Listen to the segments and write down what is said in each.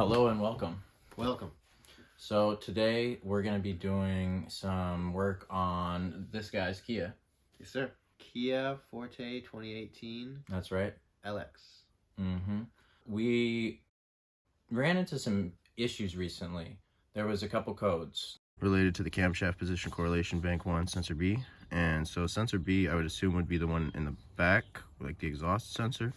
Hello and welcome. Welcome. So today we're going to be doing some work on this guy's Kia. Yes, sir. Kia Forte 2018 That's right. LX. We ran into some issues recently. There was a couple codes related to the camshaft position correlation bank 1 sensor B, and so sensor B I would assume would be the one in the back, like the exhaust sensor.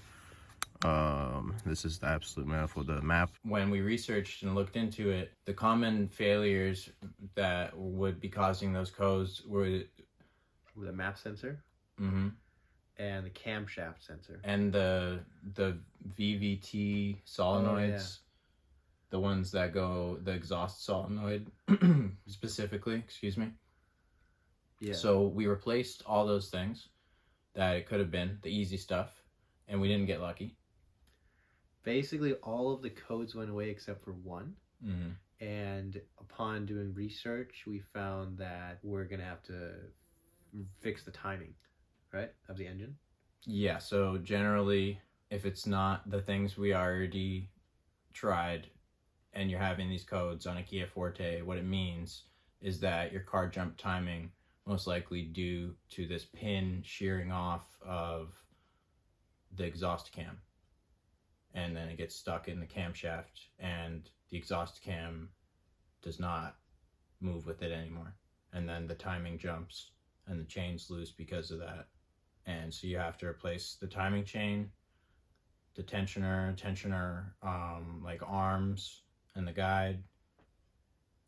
This is the absolute manifold, the map. When we researched and looked into it, the common failures that would be causing those codes were With a map sensor and the camshaft sensor. And the VVT solenoids, the ones that go, the exhaust solenoid specifically, excuse me. Yeah. So we replaced all those things that it could have been, the easy stuff, and we didn't get lucky. Basically, all of the codes went away except for one. And upon doing research, we found that we're going to have to fix the timing, right, of the engine. Yeah, so generally, if it's not the things we already tried and you're having these codes on a Kia Forte, what it means is that your car jump timing most likely due to this pin shearing off of the exhaust cam. And then it gets stuck in the camshaft and the exhaust cam does not move with it anymore. And then the timing jumps and the chain's loose because of that. And so you have to replace the timing chain, the tensioner, like arms and the guide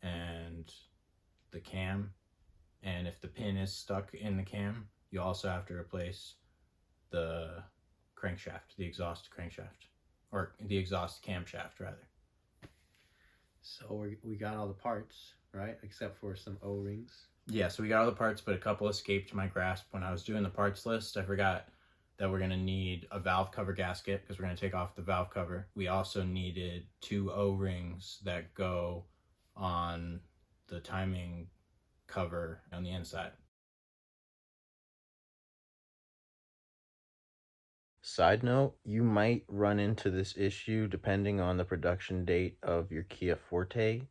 and the cam. And if the pin is stuck in the cam, you also have to replace the crankshaft, the exhaust crankshaft, or the exhaust camshaft rather. So we got all the parts, right, except for some O-rings. Yeah, so we got all the parts, but a couple escaped my grasp. When I was doing the parts list, I forgot that we're going to need a valve cover gasket because we're going to take off the valve cover. We also needed 2 O-rings that go on the timing cover on the inside. Side note, you might run into this issue depending on the production date of your Kia Forte.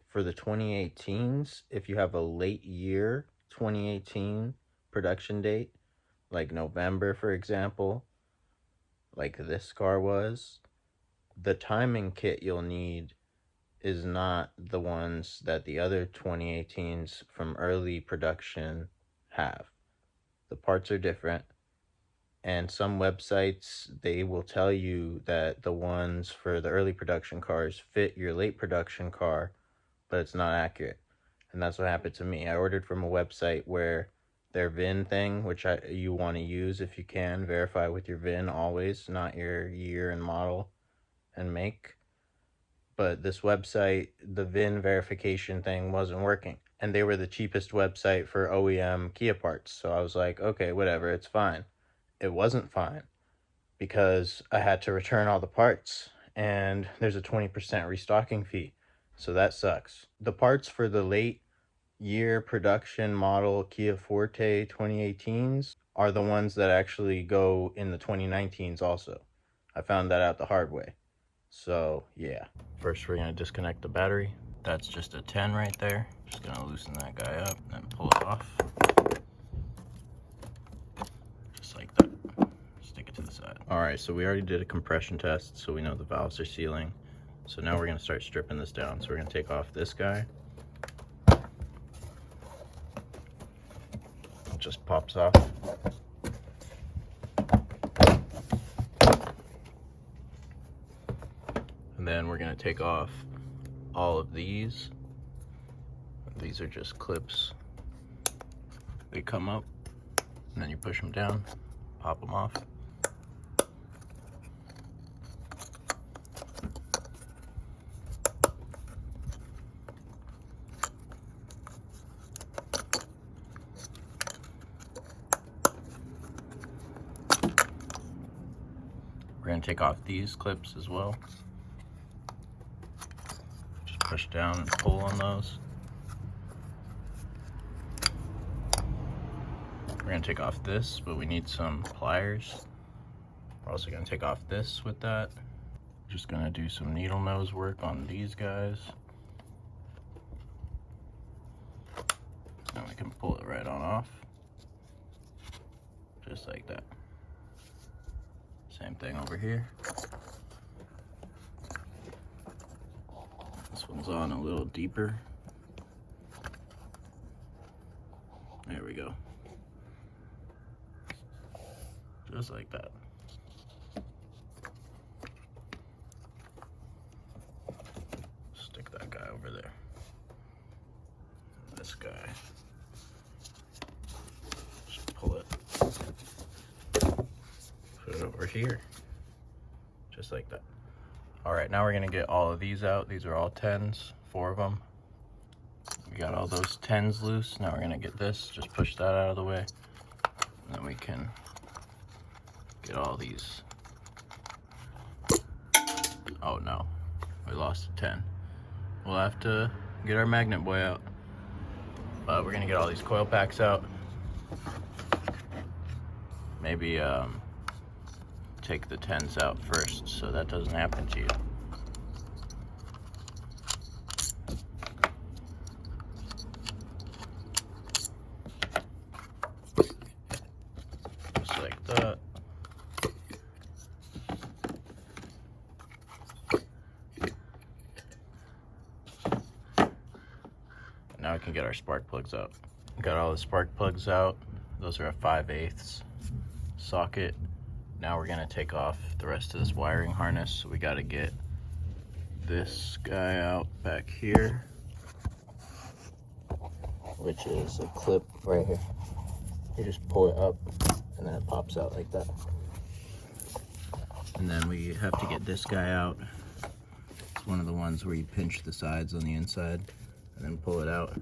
For the 2018s, if you have a late year 2018 production date, like November, for example, like this car was, the timing kit you'll need is not the ones that the other 2018s from early production have. The parts are different. And some websites, they will tell you that the ones for the early production cars fit your late production car, but it's not accurate. And that's what happened to me. I ordered from a website where their VIN thing, which you want to use if you can, verify with your VIN always, not your year and model and make. But this website, the VIN verification thing wasn't working. And they were the cheapest website for OEM Kia parts. So I was like, okay, whatever, it's fine. It wasn't fine because I had to return all the parts and there's a 20% restocking fee. So that sucks. The parts for the late year production model Kia Forte 2018s are the ones that actually go in the 2019s also. I found that out the hard way. So yeah. First we're going to disconnect the battery. That's just a 10 right there. Just going to loosen that guy up and pull it off. Like that. Stick it to the side. Alright, so we already did a compression test, so we know the valves are sealing. So now we're going to start stripping this down. So we're going to take off this guy. It just pops off. And then we're going to take off all of these. These are just clips. They come up, and then you push them down. Pop them off. We're going to take off these clips as well. Just push down and pull on those. We're going to take off this, but we need some pliers. We're also going to take off this with that. Just gonna do some needle nose work on these guys. And we can pull it right on off. Just like that. Same thing over here. This one's on a little deeper. There we go. Just like that. Stick that guy over there. This guy. Just pull it. Put it over here. Just like that. All right, now we're gonna get all of these out. These are all 10s, 4 of them. We got all those 10s loose. Now we're gonna get this, just push that out of the way. And then we can get all these. Oh no, we lost a 10. We'll have to get our magnet boy out. But we're gonna get all these coil packs out. Maybe take the 10s out first so that doesn't happen to you. Just like that. Now we can get our spark plugs out. Got all the spark plugs out. Those are a 5/8 socket. Now we're gonna take off the rest of this wiring harness. So we gotta get this guy out back here, which is a clip right here. You just pull it up and then it pops out like that. And then we have to get this guy out. It's one of the ones where you pinch the sides on the inside and then pull it out.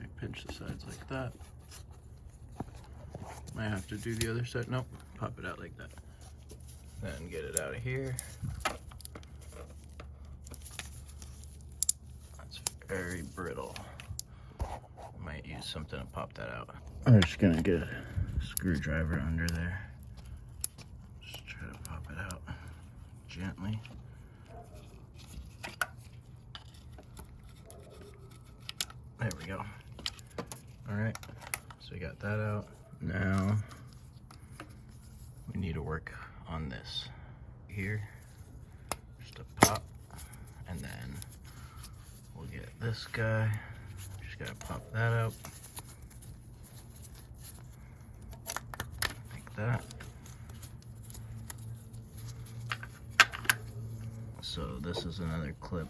I pinch the sides like that. Might have to do the other side. Nope, pop it out like that. Then get it out of here. That's very brittle. Might use something to pop that out. I'm just gonna get a screwdriver under there. Just try to pop it out gently. There we go. All right, so we got that out. Now we need to work on this here. Just a pop, and then we'll get this guy. Just gotta pop that out like that. So this is another clip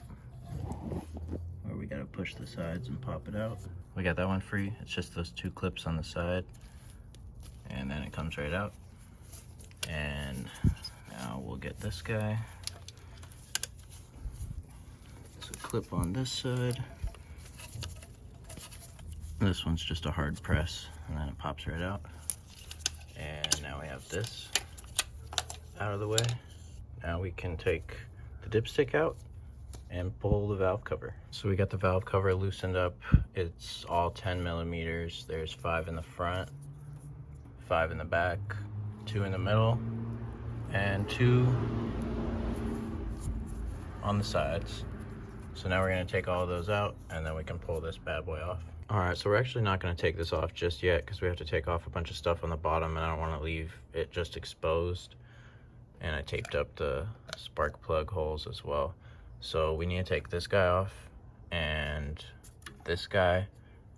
where we gotta push the sides and pop it out. We got that one free. It's just those 2 clips on the side. And then it comes right out. And now we'll get this guy. It's a clip on this side. This one's just a hard press, and then it pops right out. And now we have this out of the way. Now we can take the dipstick out and pull the valve cover. So we got the valve cover loosened up. It's all 10 millimeters. There's 5 in the front, 5 in the back, 2 in the middle, and 2 on the sides. So now we're gonna take all of those out, and then we can pull this bad boy off. All right, so we're actually not gonna take this off just yet because we have to take off a bunch of stuff on the bottom, and I don't wanna leave it just exposed. And I taped up the spark plug holes as well. So we need to take this guy off and this guy,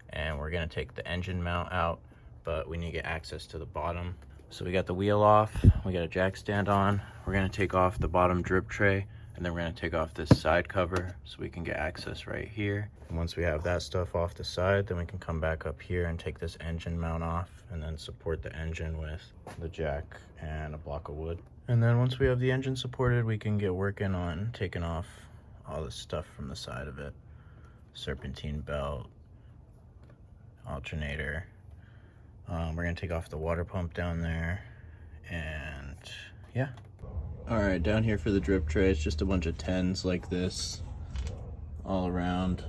and we're gonna take the engine mount out, but we need to get access to the bottom. So we got the wheel off, we got a jack stand on. We're gonna take off the bottom drip tray, and then we're gonna take off this side cover so we can get access right here. And once we have that stuff off the side, then we can come back up here and take this engine mount off and then support the engine with the jack and a block of wood. And then once we have the engine supported, we can get working on taking off all the stuff from the side of it. Serpentine belt, alternator. We're gonna take off the water pump down there, and yeah. All right, down here for the drip tray, it's just a bunch of 10s like this all around,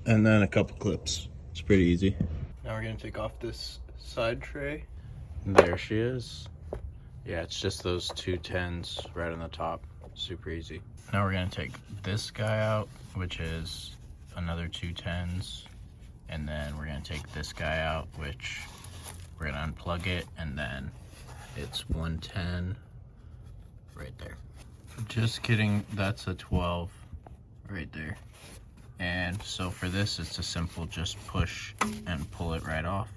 and then a couple clips. It's pretty easy. Now we're gonna take off this side tray. There she is. Yeah, it's just those 2 10s right on the top. Super easy. Now we're gonna take this guy out, which is another 2 10s. And then we're gonna take this guy out, which we're gonna unplug it, and then it's 110 right there. Just kidding, that's a 12 right there. And so for this, it's a simple just push and pull it right off.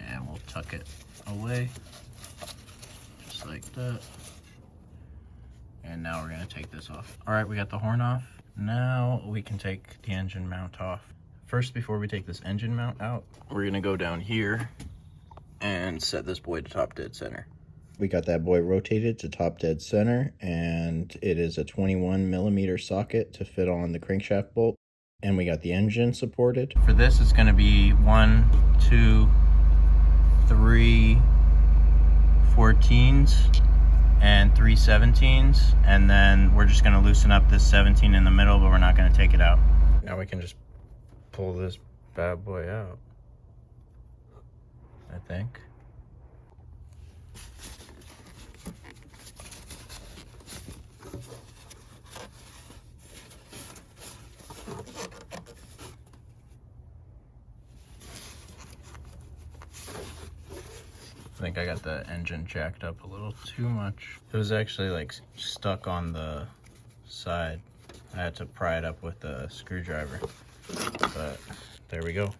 And we'll tuck it away, just like that. And now we're gonna take this off. All right, we got the horn off. Now we can take the engine mount off. First, before we take this engine mount out, we're gonna go down here and set this boy to top dead center. We got that boy rotated to top dead center, and it is a 21mm socket to fit on the crankshaft bolt. And we got the engine supported. For this, it's gonna be 1, 2, 3 14s and 3 17s. And then we're just gonna loosen up this 17 in the middle, but we're not gonna take it out. Now we can just pull this bad boy out, I think. I think I got the engine jacked up a little too much. It was actually like stuck on the side. I had to pry it up with a screwdriver, but there we go.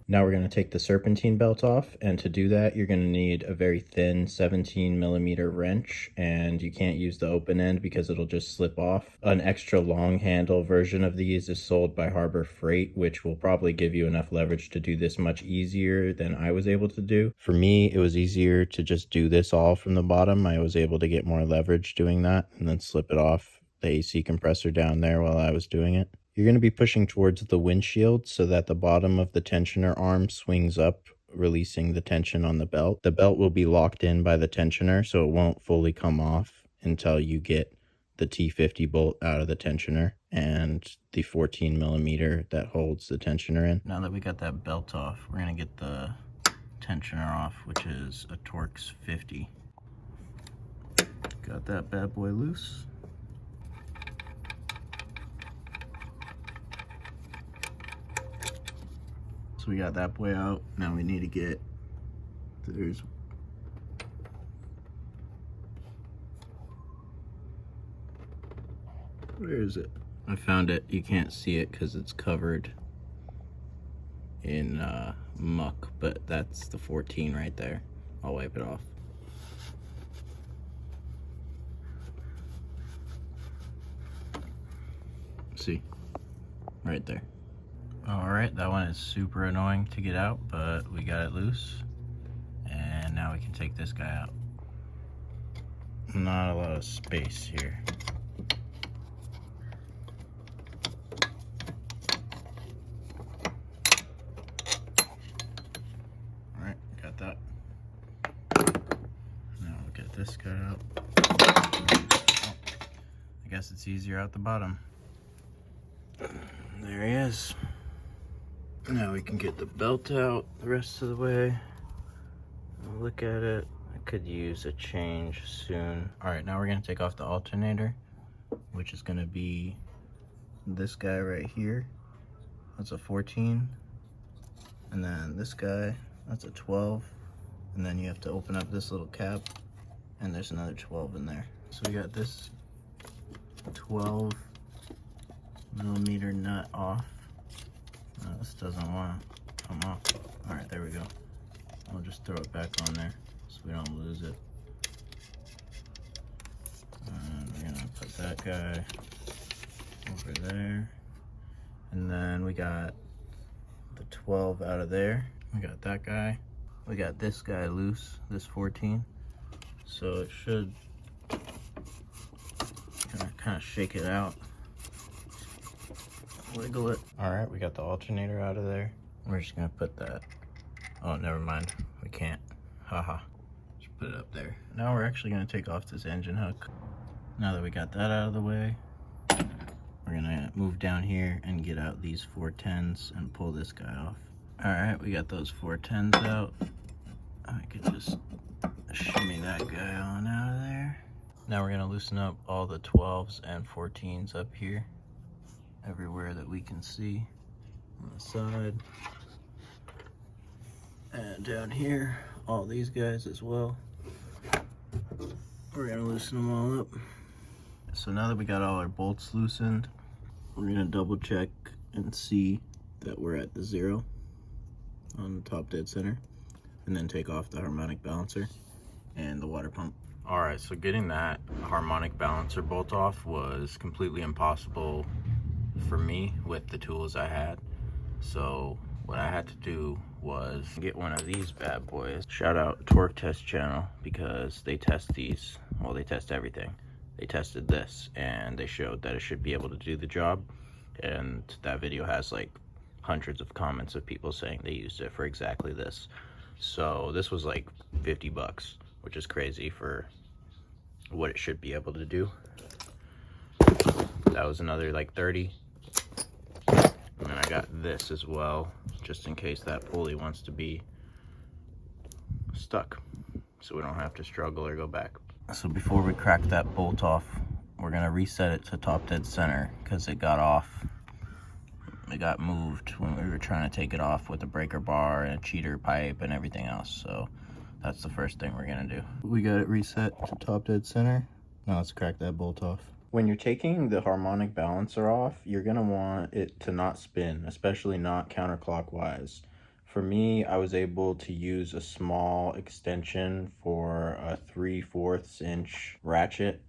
Now we're going to take the serpentine belt off, and to do that you're going to need a very thin 17mm wrench, and you can't use the open end because it'll just slip off. An extra long handle version of these is sold by Harbor Freight, which will probably give you enough leverage to do this much easier than I was able to do. For me, it was easier to just do this all from the bottom. I was able to get more leverage doing that and then slip it off the AC compressor down there while I was doing it. You're going to be pushing towards the windshield so that the bottom of the tensioner arm swings up, releasing the tension on the belt. The belt will be locked in by the tensioner, so it won't fully come off until you get the T50 bolt out of the tensioner and the 14mm that holds the tensioner in. Now that we got that belt off, we're going to get the tensioner off, which is a Torx 50. Got that bad boy loose. So we got that boy out. Now we need to get, where is it? I found it. You can't see it because it's covered in muck, but that's the 14 right there. I'll wipe it off. See, right there. All right, that one is super annoying to get out, but we got it loose. And now we can take this guy out. Not a lot of space here. All right, got that. Now we'll get this guy out. Oh, I guess it's easier out the bottom. There he is. Now we can get the belt out the rest of the way. Look at it. I could use a change soon. All right, now we're gonna take off the alternator, which is gonna be this guy right here. That's a 14. And then this guy, that's a 12. And then you have to open up this little cap, and there's another 12 in there. So we got this 12mm nut off. No, this doesn't want to come off. All right, there we go. I'll just throw it back on there so we don't lose it. And we're gonna put that guy over there. And then we got the 12 out of there. We got that guy. We got this guy loose, this 14. So it should kind of shake it out. Wiggle it. All right, we got the alternator out of there. We're just gonna put that, oh, never mind, we can't. Haha, just put it up there. Now we're actually gonna take off this engine hook. Now that we got that out of the way, we're gonna move down here and get out these 410s and pull this guy off. All right, we got those 410s out. I could just Shimmy that guy on out of there. Now we're gonna loosen up all the 12s and 14s up here, everywhere that we can see on the side. And down here, all these guys as well. We're gonna loosen them all up. So now that we got all our bolts loosened, we're gonna double check and see that we're at the 0 on the top dead center, and then take off the harmonic balancer and the water pump. All right, so getting that harmonic balancer bolt off was completely impossible for me with the tools I had. So what I had to do was get one of these bad boys. Shout out Torque Test channel, because they test these, well, they test everything. They tested this and they showed that it should be able to do the job. And that video has like hundreds of comments of people saying they used it for exactly this. So this was like 50 bucks, which is crazy for what it should be able to do. That was another like 30. And then I got this as well, just in case that pulley wants to be stuck, so we don't have to struggle or go back. So before we crack that bolt off, we're gonna reset it to top dead center, because it got off. It got moved when we were trying to take it off with a breaker bar and a cheater pipe and everything else. So that's the first thing we're gonna do. We got it reset to top dead center. Now let's crack that bolt off. When you're taking the harmonic balancer off, you're gonna want it to not spin, especially not counterclockwise. For me, I was able to use a small extension for a 3/4 inch ratchet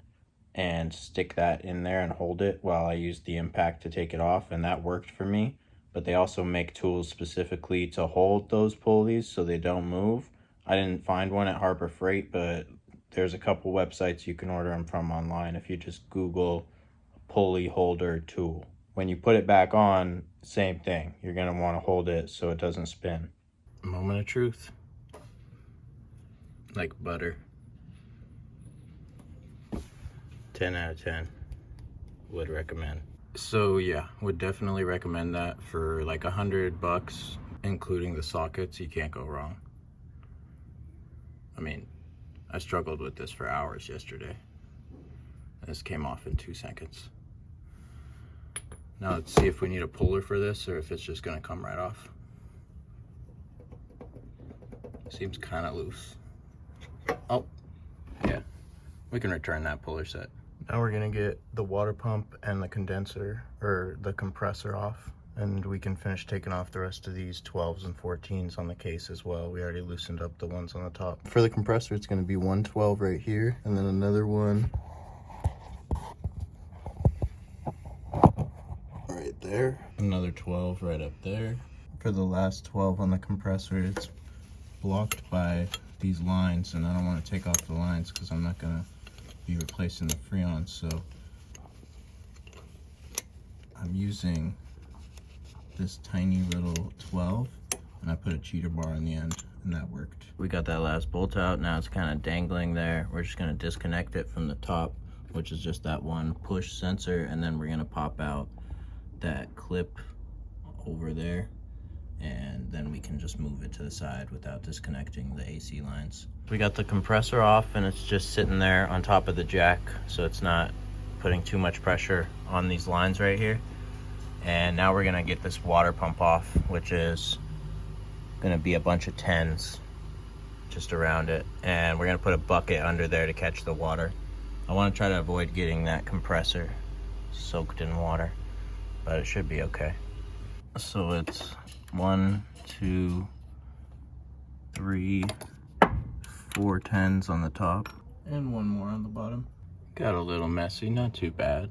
and stick that in there and hold it while I used the impact to take it off, and that worked for me. But they also make tools specifically to hold those pulleys so they don't move. I didn't find one at Harbor Freight, but there's a couple websites you can order them from online if you just Google pulley holder tool. When you put it back on, same thing. You're gonna wanna hold it so it doesn't spin. Moment of truth. Like butter. 10 out of 10. Would recommend. So yeah, would definitely recommend that for like $100, including the sockets. You can't go wrong. I mean, I struggled with this for hours yesterday. This came off in 2 seconds. Now let's see if we need a puller for this or if it's just gonna come right off. Seems kind of loose. Oh, yeah. We can return that puller set. Now we're gonna get the water pump and the condenser, or the compressor, off, and we can finish taking off the rest of these 12s and 14s on the case as well. We already loosened up the ones on the top. For the compressor, it's gonna be 1 12 right here, and then another one right there, another 12 right up there. For the last 12 on the compressor, it's blocked by these lines, and I don't want to take off the lines because I'm not gonna be replacing the freons, so I'm using this tiny little 12, and I put a cheater bar on the end, and that worked. We got that last bolt out. Now it's kind of dangling there. We're just gonna disconnect it from the top, which is just that one push sensor, and then we're gonna pop out that clip over there, and then we can just move it to the side without disconnecting the AC lines. We got the compressor off, and it's just sitting there on top of the jack, so it's not putting too much pressure on these lines right here. And now we're gonna get this water pump off, which is gonna be a bunch of 10s just around it, and we're gonna put a bucket under there to catch the water. I want to try to avoid getting that compressor soaked in water, but it should be okay. So it's 1, 2, 3, 4 10s on the top, and one more on the bottom. Got a little messy, not too bad.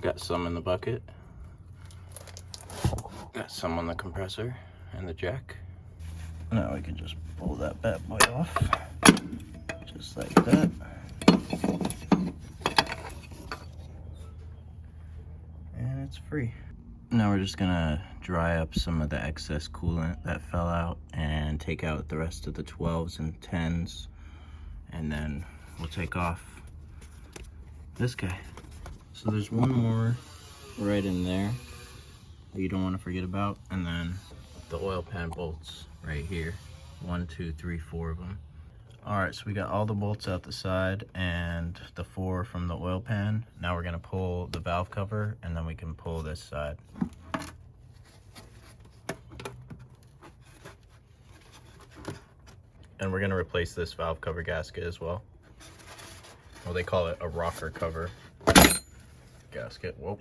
Got some in the bucket. Got some on the compressor and the jack. Now we can just pull that bad boy off, just like that. And it's free. Now we're just gonna dry up some of the excess coolant that fell out and take out the rest of the 12s and 10s, and then we'll take off this guy. So there's one more right in there that you don't want to forget about, and then the oil pan bolts right here 1, 2, 3, 4 of them. All right, so we got all the bolts out the side and the 4 from the oil pan. Now we're gonna pull the valve cover and then we can pull this side. And we're gonna replace this valve cover gasket as well. Well, they call it a rocker cover gasket. Whoa.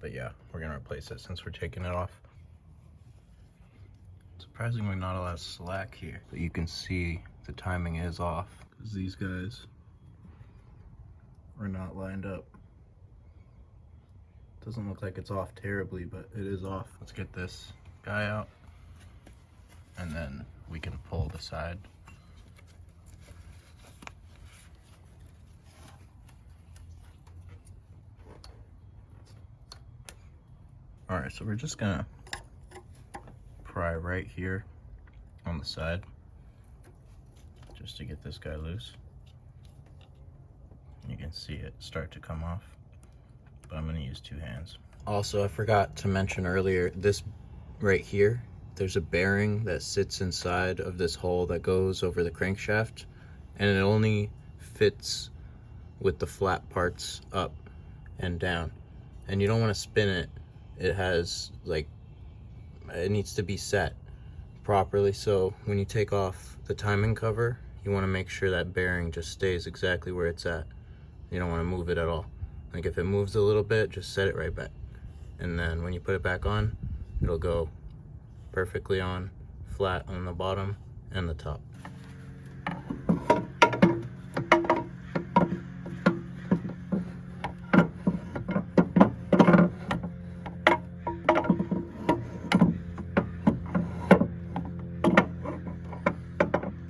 But yeah, we're gonna replace it since we're taking it off. Surprisingly not a lot of slack here, but you can see the timing is off because these guys are not lined up. Doesn't look like it's off terribly, but it is off. Let's get this guy out and then we can pull the side. All right, so we're just gonna pry right here on the side just to get this guy loose. You can see it start to come off, but I'm gonna use 2 hands. Also, I forgot to mention earlier, this right here, there's a bearing that sits inside of this hole that goes over the crankshaft, and it only fits with the flat parts up and down, and you don't want to spin it. It has like, it needs to be set properly, so when you take off the timing cover, you want to make sure that bearing just stays exactly where it's at. You don't want to move it at all. Like if it moves a little bit, just set it right back, and then when you put it back on, it'll go perfectly on, flat on the bottom and the top.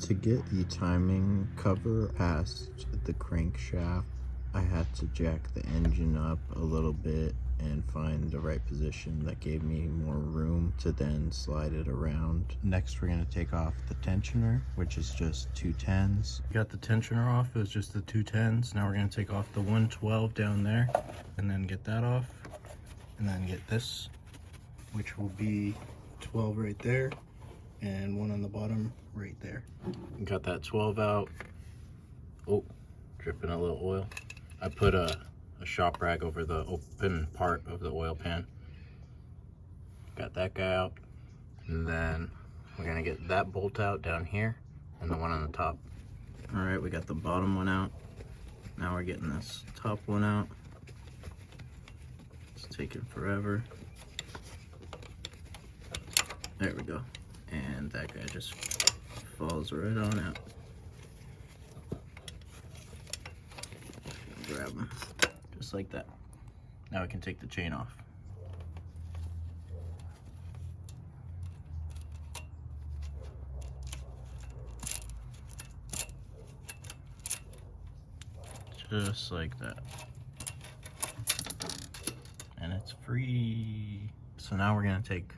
To get the timing cover past the crankshaft, I had to jack the engine up a little bit and find the right position that gave me more room to then slide it around. Next, we're gonna take off the tensioner, which is just 2 10s. Got the tensioner off, it was just the 2 10s. Now we're gonna take off the 112 down there and then get that off. And then get this, which will be 12 right there and 1 on the bottom right there. Got that 12 out. Oh, dripping a little oil. I put a shop rag over the open part of the oil pan. Got that guy out. And then we're gonna get that bolt out down here and the one on the top. All right, we got the bottom one out. Now we're getting this top one out. It's taking forever. There we go. And that guy just falls right on out. Grab him, just like that. Now we can take the chain off. Just like that. And it's free. So now we're gonna take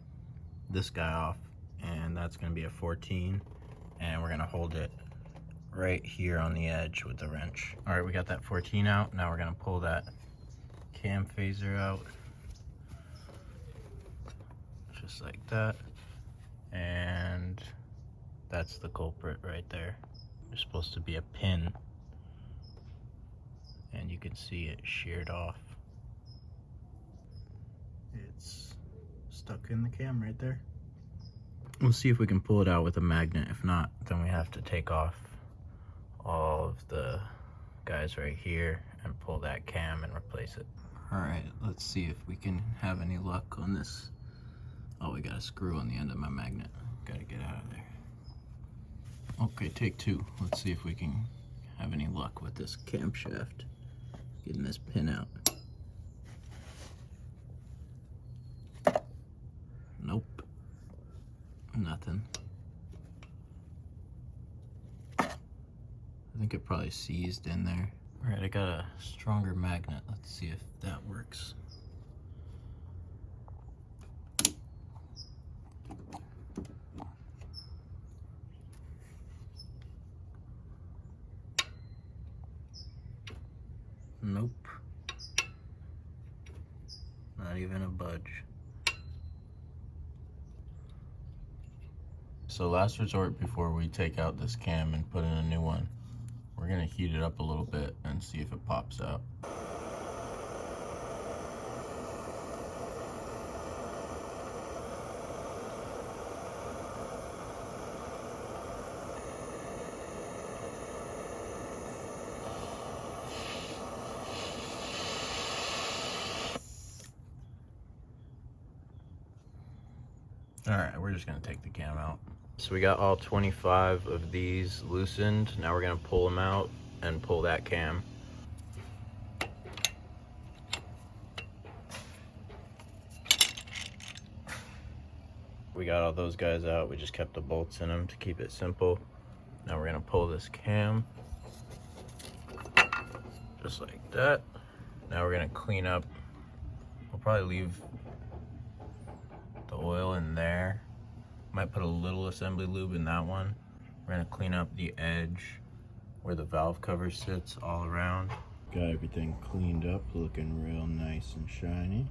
this guy off, and that's gonna be a 14, and we're gonna hold it right here on the edge with the wrench. All right, we got that 14 out. Now we're gonna pull that cam phaser out, just like that. And that's the culprit right there. There's supposed to be a pin, and you can see it sheared off. It's stuck in the cam right there. We'll see if we can pull it out with a magnet. If not, then we have to take off all of the guys right here and pull that cam and replace it. All right, let's see if we can have any luck on this. Oh, we got a screw on the end of my magnet. Gotta get out of there. Okay, take 2. Let's see if we can have any luck with this camshaft. Getting this pin out. Nope. Nothing. I think it probably seized in there. All right, I got a stronger magnet. Let's see if that works. Nope. Not even a budge. So last resort before we take out this cam and put in a new one, we're gonna heat it up a little bit and see if it pops out. All right, we're just gonna take the cam out. So we got all 25 of these loosened. Now we're gonna pull them out and pull that cam. We got all those guys out. We just kept the bolts in them to keep it simple. Now we're gonna pull this cam, just like that. Now we're gonna clean up. We'll probably leave the oil in there. Might put a little assembly lube in that one. We're gonna clean up the edge where the valve cover sits all around. Got everything cleaned up, looking real nice and shiny.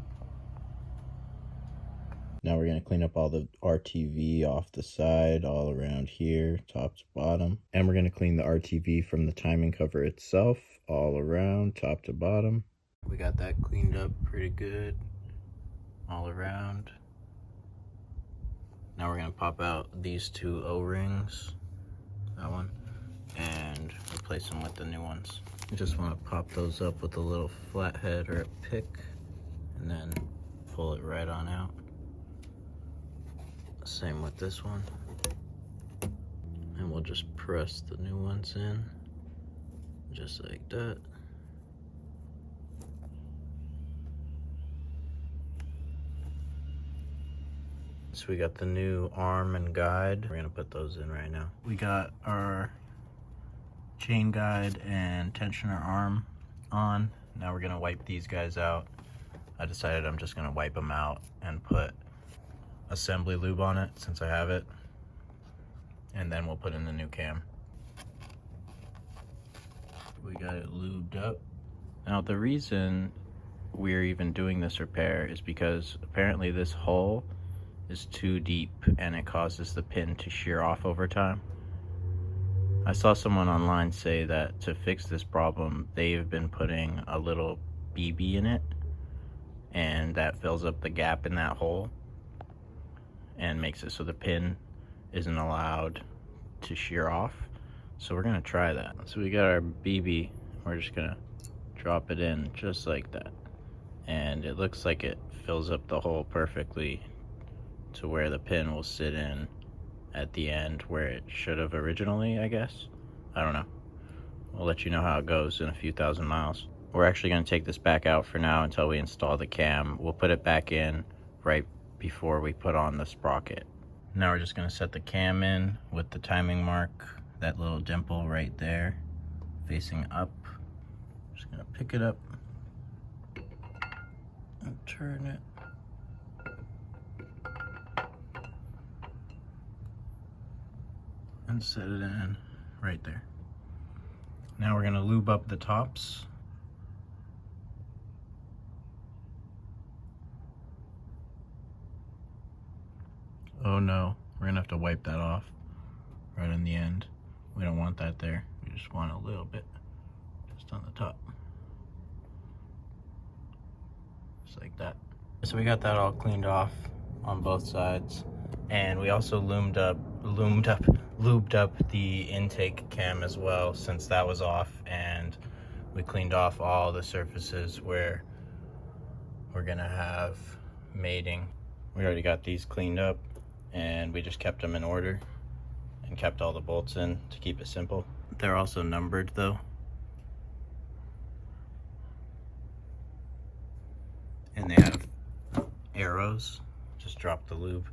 Now we're gonna clean up all the RTV off the side, all around here, top to bottom. And we're gonna clean the RTV from the timing cover itself, all around, top to bottom. We got that cleaned up pretty good, all around. Now we're gonna pop out these two O-rings, that one, and replace them with the new ones. You just wanna pop those up with a little flathead or a pick, and then pull it right on out. Same with this one. And we'll just press the new ones in, just like that. So we got the new arm and guide. We're gonna put those in right now. We got our chain guide and tensioner arm on. Now we're gonna wipe these guys out. I decided I'm just gonna wipe them out and put assembly lube on it since I have it, and then we'll put in the new cam. We got it lubed up. Now the reason we're even doing this repair is because apparently this hole is too deep and it causes the pin to shear off over time. I saw someone online say that to fix this problem they've been putting a little BB in it, and that fills up the gap in that hole and makes it so the pin isn't allowed to shear off. So we're gonna try that. So we got our BB, we're just gonna drop it in just like that. And it looks like it fills up the hole perfectly to where the pin will sit in at the end where it should have originally, I guess. I don't know. We'll let you know how it goes in a few thousand miles. We're actually gonna take this back out for now until we install the cam. We'll put it back in right before we put on the sprocket. Now we're just gonna set the cam in with the timing mark, that little dimple right there, facing up. Just gonna pick it up and turn it. And set it in right there. Now we're gonna lube up the tops. Oh no, we're gonna have to wipe that off right in the end. We don't want that there. We just want a little bit just on the top. Just like that. So we got that all cleaned off on both sides. And we also lubed up the intake cam as well, since that was off, and we cleaned off all the surfaces where we're gonna have mating. We already got these cleaned up, and we just kept them in order and kept all the bolts in to keep it simple. They're also numbered though. And they have arrows. Just drop the lube.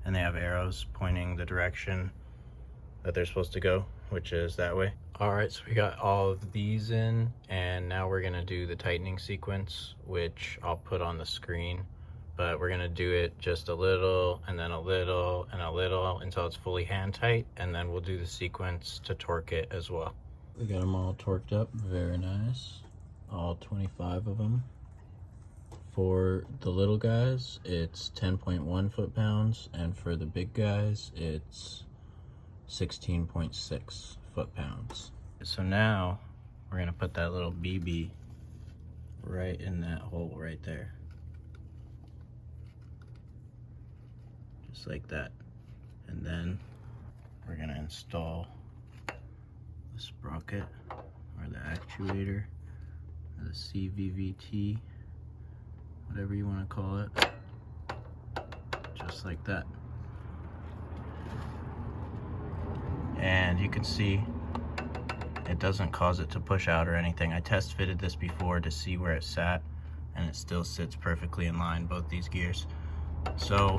And they have arrows pointing the direction that they're supposed to go, which is that way. All right, so we got all of these in, and now we're gonna do the tightening sequence, which I'll put on the screen, but we're gonna do it just a little, and then a little, and a little, until it's fully hand tight, and then we'll do the sequence to torque it as well. We got them all torqued up, very nice. All 25 of them. For the little guys, it's 10.1 foot-pounds, and for the big guys, it's 16.6 foot-pounds. So now we're gonna put that little BB right in that hole right there. Just like that. And then we're gonna install the sprocket or the actuator or the CVVT, whatever you want to call it, just like that. And you can see it doesn't cause it to push out or anything. I test fitted this before to see where it sat, and it still sits perfectly in line, both these gears. So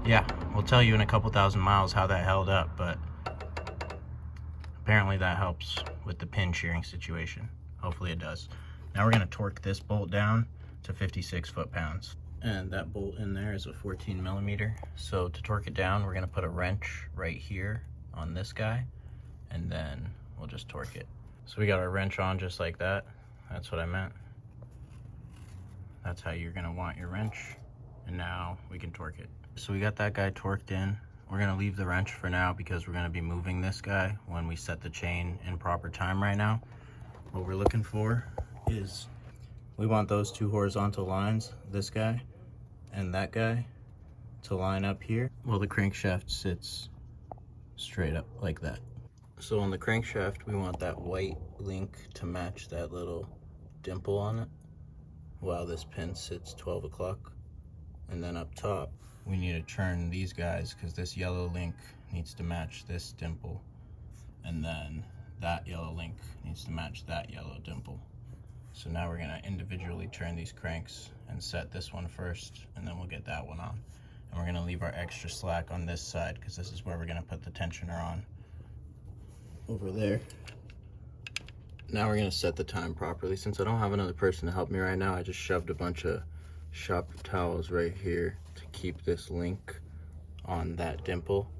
yeah, we'll tell you in a couple thousand miles how that held up, but apparently that helps with the pin shearing situation. Hopefully it does. Now we're gonna torque this bolt down to 56 foot-pounds. And that bolt in there is a 14 millimeter. So to torque it down, we're gonna put a wrench right here on this guy, and then we'll just torque it. So we got our wrench on just like that. That's what I meant. That's how you're gonna want your wrench. And now we can torque it. So we got that guy torqued in. We're gonna leave the wrench for now because we're gonna be moving this guy when we set the chain in proper time right now. What we're looking for is, we want those two horizontal lines, this guy and that guy, to line up here. Well, the crankshaft sits straight up like that. So on the crankshaft, we want that white link to match that little dimple on it, while this pin sits 12 o'clock. And then up top, we need to turn these guys because this yellow link needs to match this dimple, and then that yellow link needs to match that yellow dimple. So now we're gonna individually turn these cranks and set this one first, and then we'll get that one on. And we're gonna leave our extra slack on this side because this is where we're gonna put the tensioner on, over there. Now we're gonna set the time properly. Since I don't have another person to help me right now, I just shoved a bunch of shop towels right here to keep this link on that dimple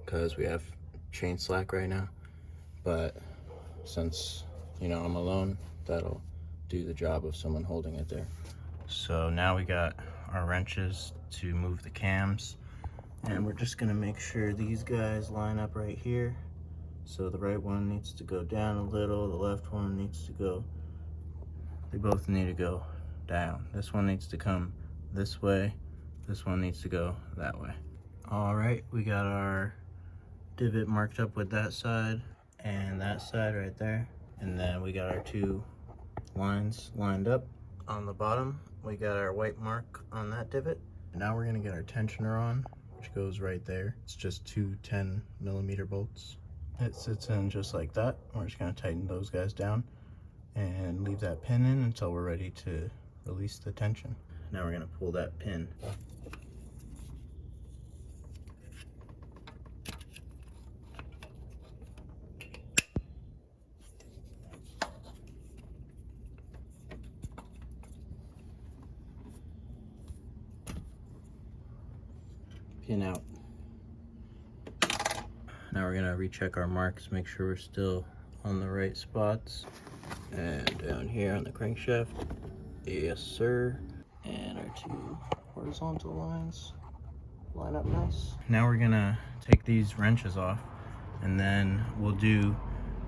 because we have chain slack right now. But since, you know, I'm alone, that'll do the job of someone holding it there. So now we got our wrenches to move the cams, and we're just gonna make sure these guys line up right here. So the right one needs to go down a little, the left one needs to go, they both need to go down. This one needs to come this way, this one needs to go that way. All right, we got our divot marked up with that side and that side right there. And then we got our two lines lined up. On the bottom, we got our white mark on that divot. Now we're gonna get our tensioner on, which goes right there. It's just two 10 millimeter bolts. It sits in just like that. We're just gonna tighten those guys down and leave that pin in until we're ready to release the tension. Now we're gonna pull that pin. Pin out. Now we're gonna recheck our marks, make sure we're still on the right spots. And down here on the crankshaft, yes sir. And our two horizontal lines line up nice. Now we're gonna take these wrenches off, and then we'll do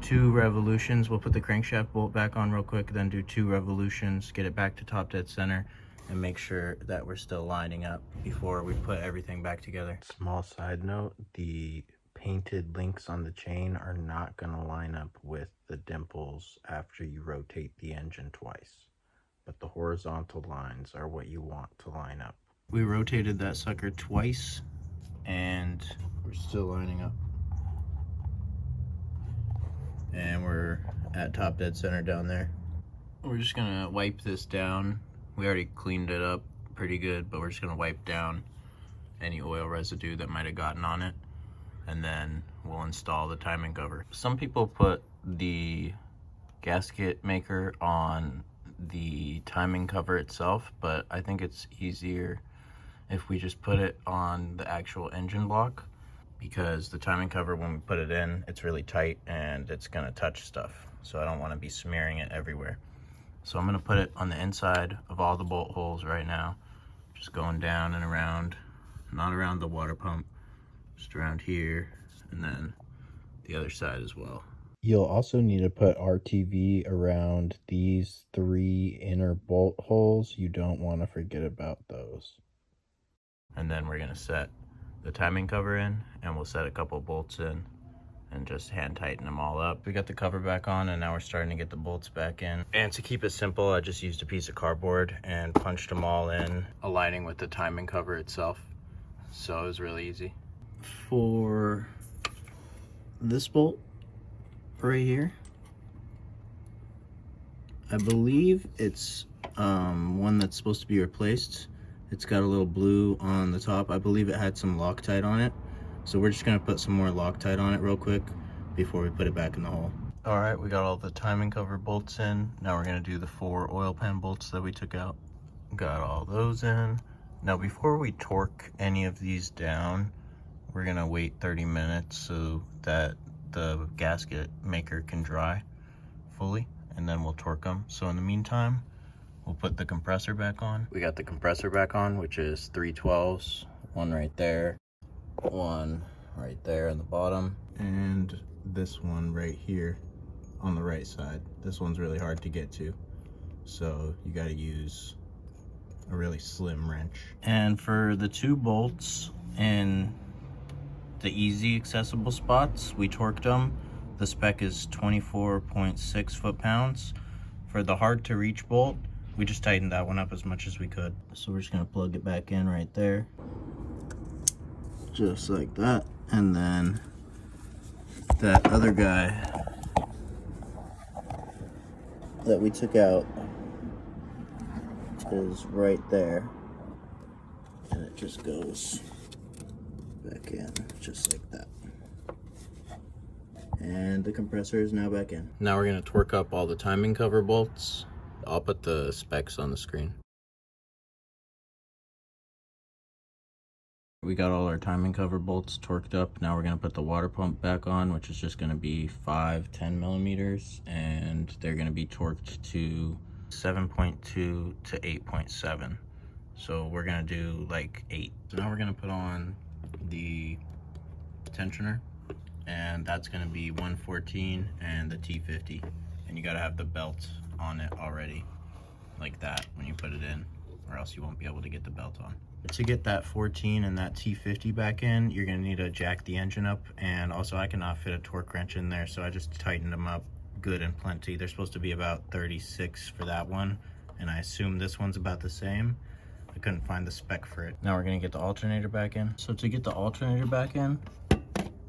2 revolutions. We'll put the crankshaft bolt back on real quick, then do 2 revolutions, get it back to top dead center, and make sure that we're still lining up before we put everything back together. Small side note, the painted links on the chain are not going to line up with the dimples after you rotate the engine twice, but the horizontal lines are what you want to line up. We rotated that sucker twice and we're still lining up, and we're at top dead center down there. We're just gonna wipe this down. We already cleaned it up pretty good, but we're just gonna wipe down any oil residue that might have gotten on it, and then we'll install the timing cover. Some people put the gasket maker on the timing cover itself, but I think it's easier if we just put it on the actual engine block, because the timing cover, when we put it in, it's really tight and it's gonna touch stuff, so I don't want to be smearing it everywhere. So I'm gonna put it on the inside of all the bolt holes right now. Just going down and around, not around the water pump, just around here, and then the other side as well. You'll also need to put RTV around these 3 inner bolt holes. You don't want to forget about those. And then we're gonna set the timing cover in, and we'll set a couple bolts in and just hand tighten them all up. We got the cover back on, and now we're starting to get the bolts back in. And to keep it simple, I just used a piece of cardboard and punched them all in, aligning with the timing cover itself. So it was really easy. For this bolt right here, I believe it's one that's supposed to be replaced. It's got a little blue on the top. I believe it had some Loctite on it. So we're just gonna put some more Loctite on it real quick before we put it back in the hole. All right, we got all the timing cover bolts in. Now we're gonna do the 4 oil pan bolts that we took out. Got all those in. Now before we torque any of these down, we're gonna wait 30 minutes so that the gasket maker can dry fully, and then we'll torque them. So in the meantime, we'll put the compressor back on. We got the compressor back on, which is 312s, one right there, one right there in the bottom, and this one right here on the right side. This one's really hard to get to, so you got to use a really slim wrench. And for the 2 bolts in the easy accessible spots, we torqued them. The spec is 24.6 foot-pounds. For the hard to reach bolt, we just tightened that one up as much as we could. So we're just gonna plug it back in right there, just like that. And then that other guy that we took out is right there, and it just goes back in just like that. And the compressor is now back in. Now we're gonna torque up all the timing cover bolts. I'll put the specs on the screen. We got all our timing cover bolts torqued up. Now we're gonna put the water pump back on, which is just gonna be 5 10mm, and they're gonna be torqued to 7.2 to 8.7. So we're gonna do like 8. So now we're gonna put on the tensioner, and that's gonna be 114 and the T50. And you gotta have the belt on it already, like that, when you put it in, or else you won't be able to get the belt on. To get that 14 and that T50 back in, you're gonna need to jack the engine up, and also I cannot fit a torque wrench in there, so I just tightened them up good and plenty. They're supposed to be about 36 for that one, and I assume this one's about the same. I couldn't find the spec for it. Now we're gonna get the alternator back in. So to get the alternator back in,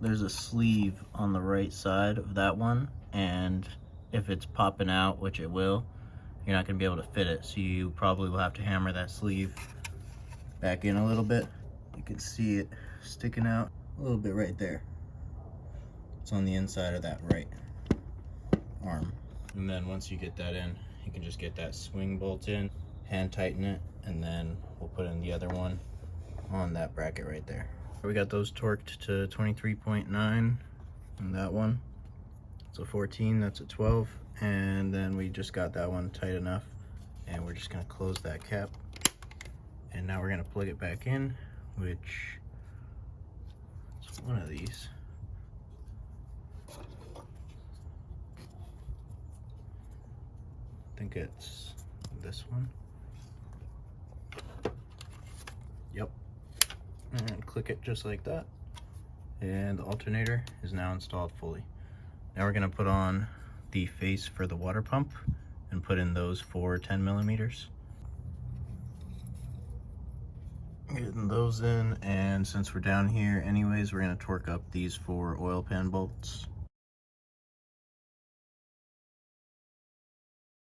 there's a sleeve on the right side of that one, and if it's popping out, which it will, you're not gonna be able to fit it. So you probably will have to hammer that sleeve back in a little bit. You can see it sticking out a little bit right there. It's on the inside of that right arm. And then once you get that in, you can just get that swing bolt in, hand tighten it, and then we'll put in the other one on that bracket right there. We got those torqued to 23.9 and that one. It's a 14, that's a 12, and then we just got that one tight enough, and we're just gonna close that cap. And now we're gonna plug it back in, which is one of these. I think it's this one. Yep. And click it just like that. And the alternator is now installed fully. Now we're gonna put on the face for the water pump and put in those 4 10mm. Getting those in, and since we're down here anyways, we're gonna torque up these 4 oil pan bolts.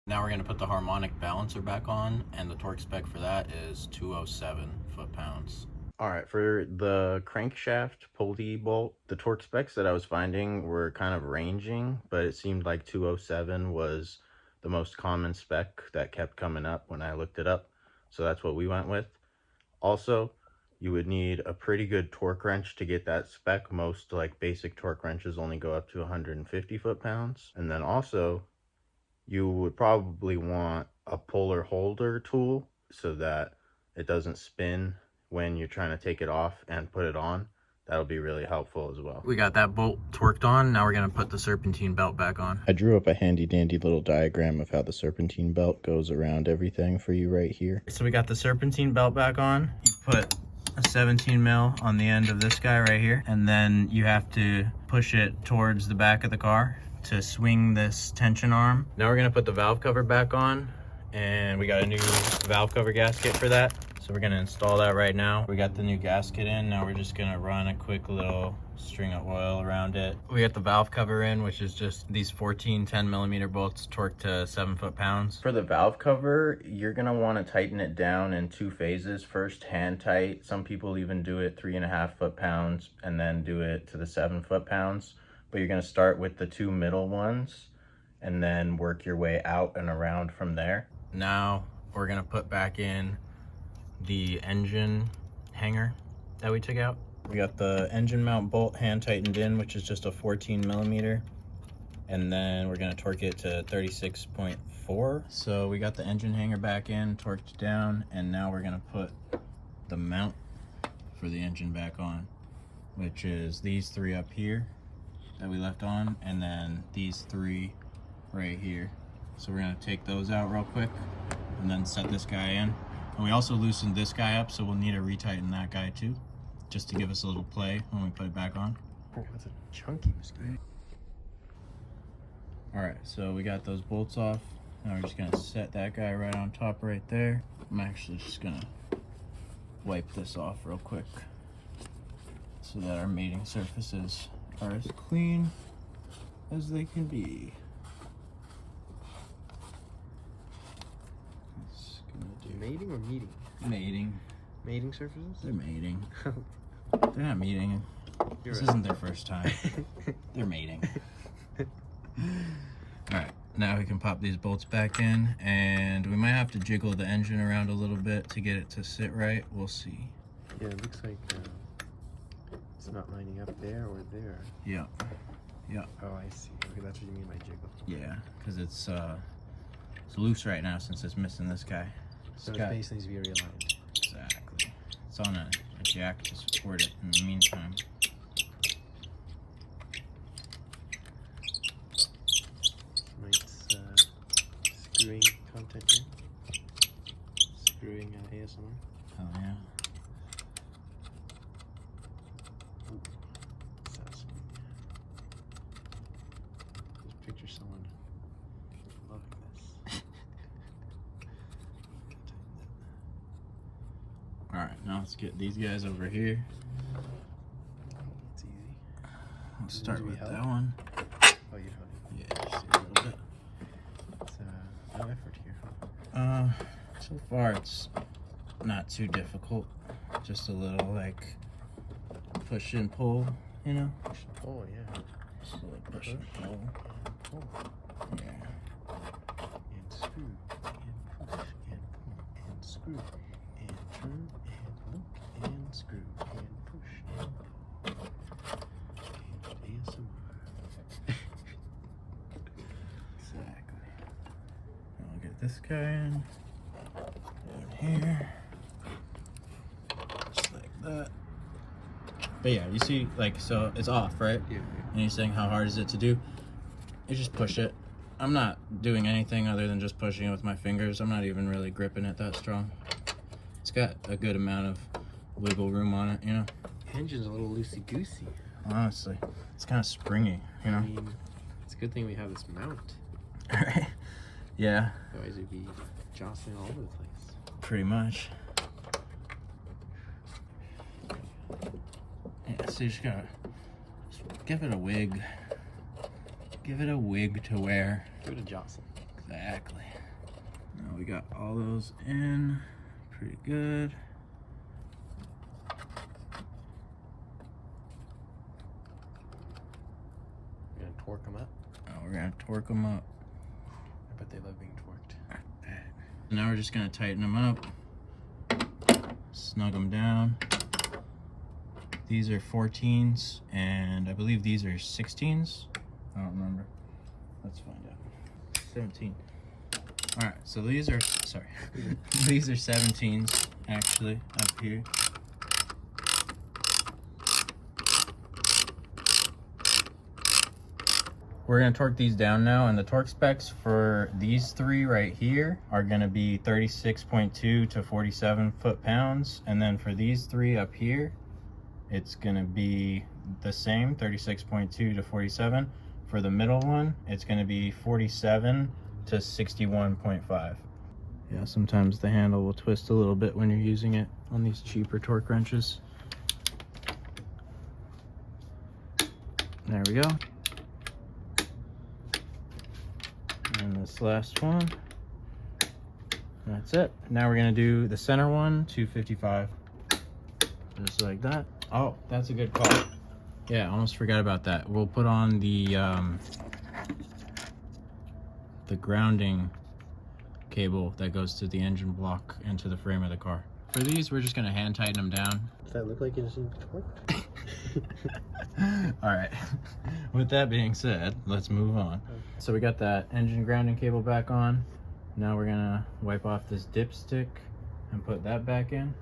Now we're gonna put the harmonic balancer back on, and the torque spec for that is 207 foot-pounds. All right, for the crankshaft pulley bolt, the torque specs that I was finding were kind of ranging, but it seemed like 207 was the most common spec that kept coming up when I looked it up. So that's what we went with. Also, you would need a pretty good torque wrench to get that spec. Most like basic torque wrenches only go up to 150 foot-pounds. And then also, you would probably want a puller holder tool so that it doesn't spin when you're trying to take it off and put it on. That'll be really helpful as well. We got that bolt torqued on. Now we're gonna put the serpentine belt back on. I drew up a handy dandy little diagram of how the serpentine belt goes around everything for you right here. So we got the serpentine belt back on. You put a 17 mil on the end of this guy right here, and then you have to push it towards the back of the car to swing this tension arm. Now we're gonna put the valve cover back on, and we got a new valve cover gasket for that. So we're gonna install that right now. We got the new gasket in. Now we're just gonna run a quick little string of oil around it. We got the valve cover in, which is just these 14 10mm bolts torqued to 7 foot-pounds. For the valve cover, you're gonna want to tighten it down in 2 phases. First, hand tight. Some people even do it 3.5 foot-pounds and then do it to the 7 foot-pounds. But you're gonna start with the 2 middle ones and then work your way out and around from there. Now we're gonna put back in the engine hanger that we took out. We got the engine mount bolt hand tightened in, which is just a 14mm, and then we're gonna torque it to 36.4. So we got the engine hanger back in, torqued down, and now we're gonna put the mount for the engine back on, which is these 3 up here that we left on, and then these 3 right here. So we're gonna take those out real quick and then set this guy in. And we also loosened this guy up, so we'll need to retighten that guy too, just to give us a little play when we put it back on. Oh, that's a chunky mosquito. All right, so we got those bolts off. Now we're just gonna set that guy right on top right there. I'm actually just gonna wipe this off real quick so that our mating surfaces are as clean as they can be. Mating or meeting? Mating. Mating surfaces? They're mating. They're not meeting. You're This right. isn't their first time. They're mating. Alright, now we can pop these bolts back in, and we might have to jiggle the engine around a little bit to get it to sit right. We'll see. Yeah, it looks like it's not lining up there or there. Yeah. Yeah. Oh, I see. Okay, that's what you mean by jiggle. Yeah, because it's loose right now since it's missing this guy. So got- its base needs to be realigned. Exactly. It's on a jack to support it in the meantime. Nice screwing content here. Screwing ASMR. Oh yeah. Satisfying. Just picture someone loving this. Alright, now let's get these guys over here. It's easy. We'll start Do we with help? that one. Oh, you're helping. Yeah, just a little bit. It's no effort here, huh? So far it's not too difficult. Just a little like push and pull, you know? Push and pull, yeah. Just a little push and pull. Pull. Yeah. And screw. And push. And pull. And screw. And turn. And look. And screw. And push. And pull. And ASMR. Exactly. Now we'll get this guy in. In here. Just like that. But yeah, you see, like, so it's off, right? Yeah. And you're saying how hard is it to do? You just push it. I'm not doing anything other than just pushing it with my fingers. I'm not even really gripping it that strong. It's got a good amount of wiggle room on it, you know? Engine's a little loosey-goosey. Honestly, it's kind of springy, you know? I mean, it's a good thing we have this mount. Right? Yeah, Otherwise it'd be jostling all over the place. pretty much. Yeah, so you just gotta give it a wig. Give it a wig to wear. Give it a jostle. Exactly. Now we got all those in. Pretty good. We're gonna torque them up. Now we're gonna torque them up. I bet they love being torqued. Now we're just gonna tighten them up. Snug them down. These are 14s, and I believe these are 16s. I don't remember. Let's find out. 17. All right, so these are, sorry, these are 17s actually up here. We're gonna torque these down now, and the torque specs for these three right here are gonna be 36.2 to 47 foot-pounds, and then for these three up here, it's gonna be the same, 36.2 to 47. For the middle one, it's gonna be 47 to 61.5. Yeah, sometimes the handle will twist a little bit when you're using it on these cheaper torque wrenches. There we go. And this last one, that's it. Now we're gonna do the center one, 255, just like that. Oh, that's a good call. Yeah, almost forgot about that. We'll put on the grounding cable that goes to the engine block and to the frame of the car. For these, we're just gonna hand tighten them down. Does that look like it isn't torqued? All right, with that being said, let's move on. Okay. So we got that engine grounding cable back on. Now we're gonna wipe off this dipstick and put that back in,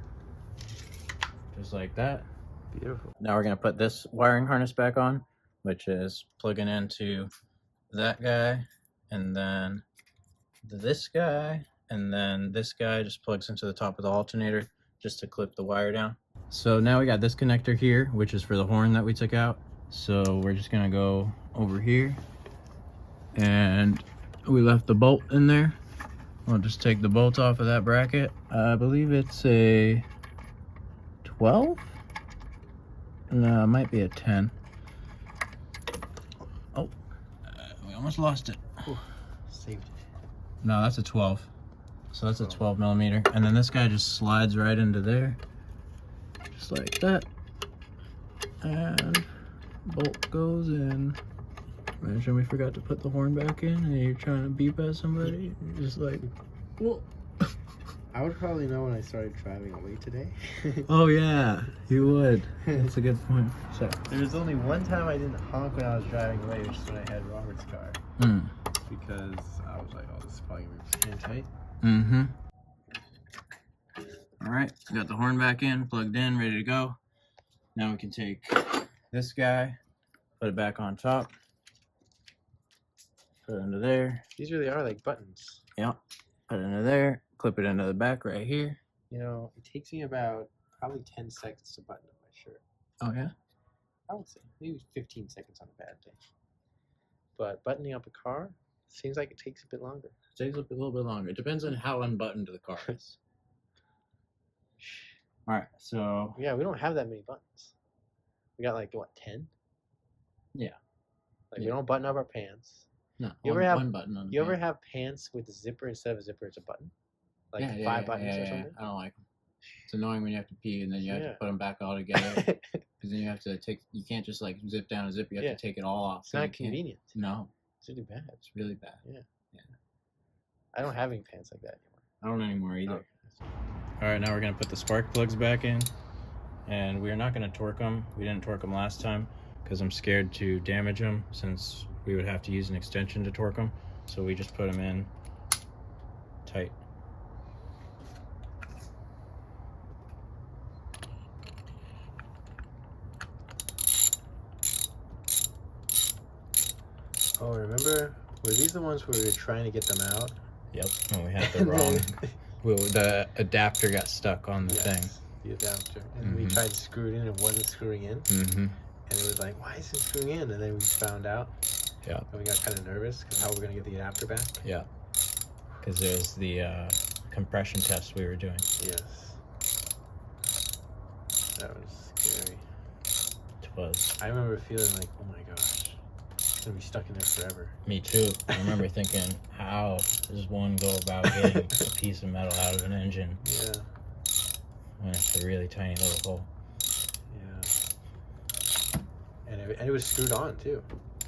just like that. Beautiful. Now we're gonna put this wiring harness back on, which is plugging into that guy, and then this guy, and then this guy just plugs into the top of the alternator just to clip the wire down. So now we got this connector here, which is for the horn that we took out. So we're just gonna go over here, and we left the bolt in there. We'll just take the bolt off of that bracket. I believe it's a 12? No, it might be a 10. Oh, we almost lost it. Ooh, saved it. No, that's a 12. So that's a 12 millimeter. And then this guy just slides right into there. Just like that. And bolt goes in. Imagine we forgot to put the horn back in and you're trying to beep at somebody. You're just like, whoa. I would probably know when I started driving away today. Oh yeah, you would. That's a good point. So there was only one time I didn't honk when I was driving away, which is when I had Robert's car. Because I was like, oh, this is probably going to be hand tight. Mm-hmm. All right, we got the horn back in, plugged in, ready to go. Now we can take this guy, put it back on top, put it into there. These really are like buttons. Yep, put it into there, clip it into the back right here. You know, it takes me about probably 10 seconds to button up my shirt. Oh yeah? I would say maybe 15 seconds on a bad day. But buttoning up a car seems like it takes a bit longer. It takes a little bit longer. It depends on how unbuttoned the car is. All right, so yeah, we don't have that many buttons. We got like what, 10? Yeah. Like we don't button up our pants. No. You ever have one button on the You pants. ever have pants with a zipper instead of a zipper? It's a button. Like yeah, five buttons or something. I don't like them. It's annoying when you have to pee and then you have to put them back all together. Because then you have to take. You can't just like zip down a zip. You have to take it all off. It's not convenient. No. It's really bad. It's really bad. Yeah. I don't have any pants like that anymore. I don't anymore either. Oh. All right, now we're gonna put the spark plugs back in, and we are not gonna torque them. We didn't torque them last time because I'm scared to damage them since we would have to use an extension to torque them. So we just put them in tight. Oh, remember? Were these the ones where we were trying to get them out? Yep, and we had the wrong. The adapter got stuck on the thing. The adapter. And we tried to screw it in, it wasn't screwing in. And it was like, why isn't it screwing in? And then we found out. Yeah. And we got kind of nervous because how we're going to get the adapter back. Yeah. Because there's the compression test we were doing. Yes. That was scary. It was. I remember feeling like, oh my gosh, it's going to be stuck in there forever. Me too. I remember thinking, how does one go about getting a piece of metal out of an engine? Yeah. When it's a really tiny little hole. Yeah. And it was screwed on too.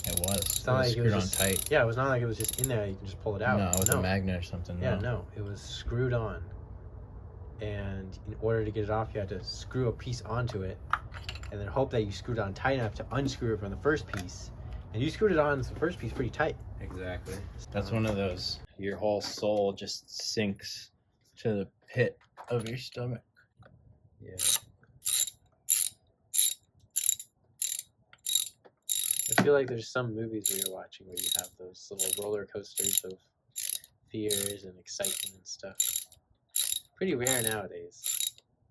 It was. It's not like it screwed was on just, tight. Yeah, it was not like it was just in there, you can just pull it out. No, with a magnet or something. Yeah, no. It was screwed on. And in order to get it off, you had to screw a piece onto it and then hope that you screwed it on tight enough to unscrew it from the first piece And you screwed it on the first piece pretty tight. Exactly. That's one of those, your whole soul just sinks to the pit of your stomach. Yeah. I feel like there's some movies where you're watching where you have those little roller coasters of fears and excitement and stuff. Pretty rare nowadays.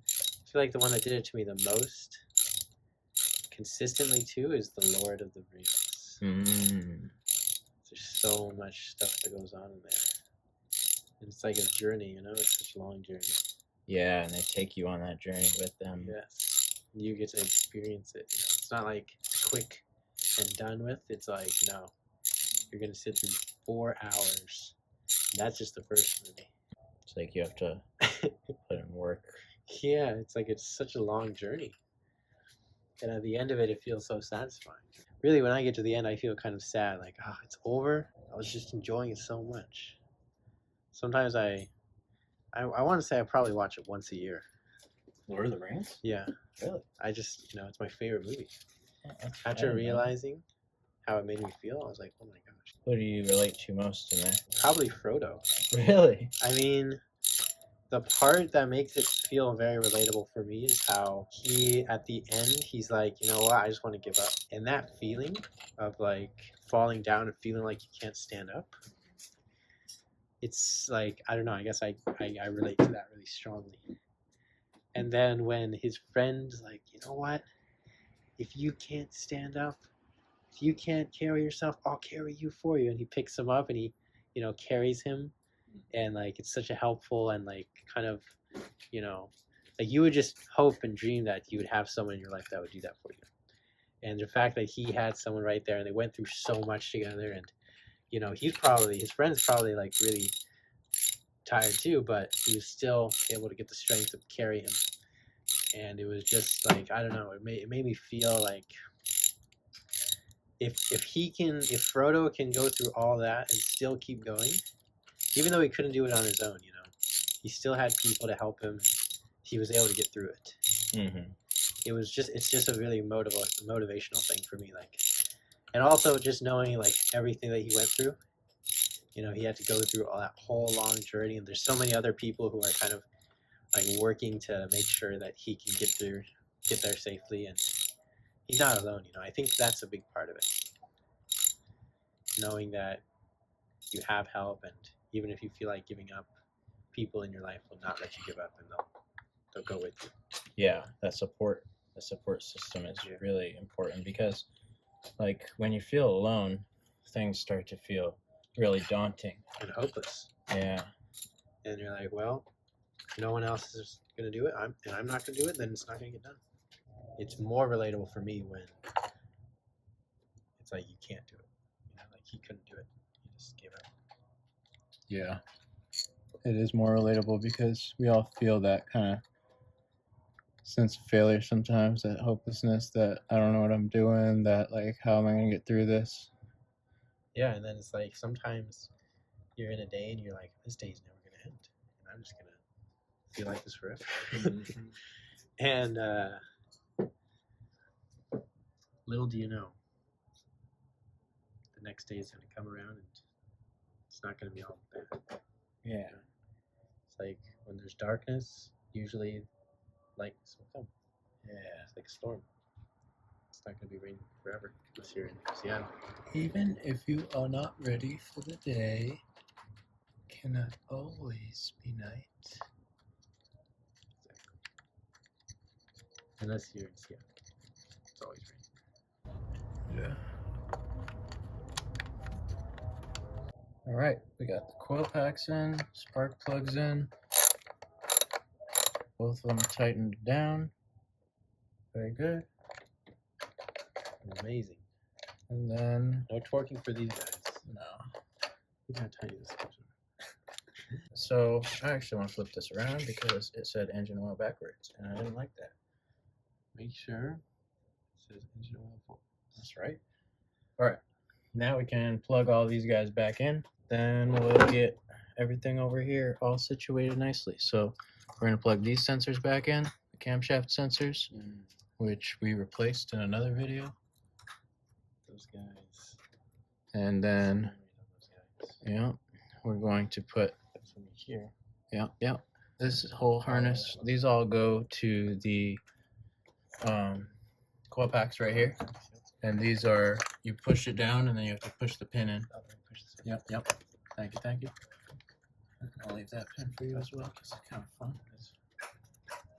I feel like the one that did it to me the most consistently too is The Lord of the Rings. There's so much stuff that goes on in there. And it's like a journey, you know? It's such a long journey. Yeah, and they take you on that journey with them. Yes. You get to experience it. You know? It's not like quick and done with. It's like, no. You're going to sit through 4 hours. That's just the first movie. It's like you have to put in work. Yeah, it's like it's such a long journey. And at the end of it, it feels so satisfying. Really, when I get to the end, I feel kind of sad. Like, oh, it's over. I was just enjoying it so much. Sometimes I want to say I probably watch it once a year. Lord of the Rings? Yeah. Really? I just, you know, it's my favorite movie. Oh, After realizing how it made me feel, I was like, oh my gosh. Who do you relate to most in there? Probably Frodo. Really? I mean, the part that makes it feel very relatable for me is how he, at the end, he's like, you know what, I just want to give up. And that feeling of like falling down and feeling like you can't stand up, it's like, I don't know, I guess I relate to that really strongly. And then when his friend's like, you know what, if you can't stand up, if you can't carry yourself, I'll carry you for you. And he picks him up and he, you know, carries him. And like it's such a helpful and like kind of, you know, like you would just hope and dream that you would have someone in your life that would do that for you. And the fact that he had someone right there and they went through so much together, and you know, his friend's probably like really tired too, but he was still able to get the strength to carry him. And it was just like, I don't know, it made me feel like if Frodo can go through all that and still keep going, even though he couldn't do it on his own, you know, he still had people to help him. He was able to get through it. Mm-hmm. It's just a really motivational thing for me. Like, and also just knowing like everything that he went through, you know, he had to go through all that whole long journey. And there's so many other people who are kind of like working to make sure that he can get there safely. And he's not alone, you know. I think that's a big part of it. Knowing that you have help, and even if you feel like giving up, people in your life will not let you give up, and they'll go with you. Yeah, the support system is really important, because like when you feel alone, things start to feel really daunting and hopeless. Yeah. And you're like, well, no one else is gonna do it. I'm not gonna do it. Then it's not gonna get done. It's more relatable for me when it's like you can't do it. You know, like he couldn't do it. He just gave up. Yeah. It is more relatable because we all feel that kind of sense of failure sometimes, that hopelessness, that I don't know what I'm doing, that like, how am I going to get through this? Yeah, and then it's like sometimes you're in a day and you're like, this day's never going to end. And I'm just going to feel like this forever. And little do you know, the next day is going to come around and it's not going to be all bad. Yeah. It's like when there's darkness, usually light will come. Yeah. It's like a storm. It's not going to be raining forever unless you're in Seattle. Even if you are not ready for the day, cannot always be night. Exactly. Unless you're in Seattle. It's always raining. Yeah. All right, we got the coil packs in, spark plugs in. Both of them tightened down. Very good. Amazing. And then no torquing for these guys. No. Look how tiny this is. So I actually want to flip this around because it said engine oil backwards, and I didn't like that. Make sure it says engine oil forward. That's right. All right. Now we can plug all these guys back in. Then we'll get everything over here all situated nicely. So we're going to plug these sensors back in, the camshaft sensors, which we replaced in another video. those guys. And then, yeah, we're going to put, This one here. yeah. This whole harness, these all go to the coil packs right here. And these are, you push it down and then you have to push the pin in. Yep. Thank you. I'll leave that pin for you as well because it's kind of fun.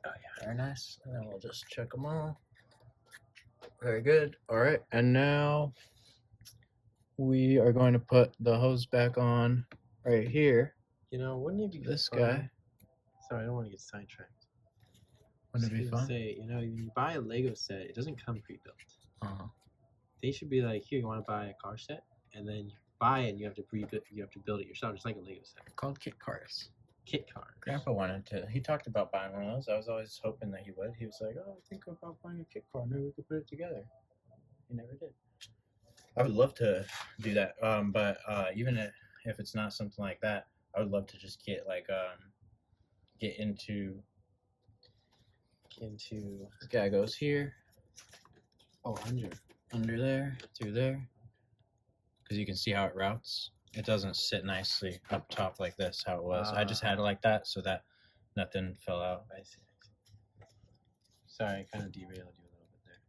Oh yeah, very nice. And then we'll just check them all. Very good. All right, and now we are going to put the hose back on right here. You know, wouldn't it be This fun? guy. Sorry, I don't want to get sidetracked. Wouldn't it be fun? Say, you know, when you buy a Lego set, it doesn't come pre-built. Uh-huh. They should be like, here, you want to buy a car set, and then you buy it, and you have to build it yourself, just like a Lego set. Called kit cars. Kit cars. Grandpa wanted to. He talked about buying one of those. I was always hoping that he would. He was like, "Oh, I think about buying a kit car. Maybe we could put it together." He never did. I would love to do that. But even if it's not something like that, I would love to just get get into. This guy goes here. Oh, under there, through there. Because you can see how it routes. It doesn't sit nicely up top like this, how it was. I just had it like that so that nothing fell out. I see. Sorry, I kind of derailed you a little bit there.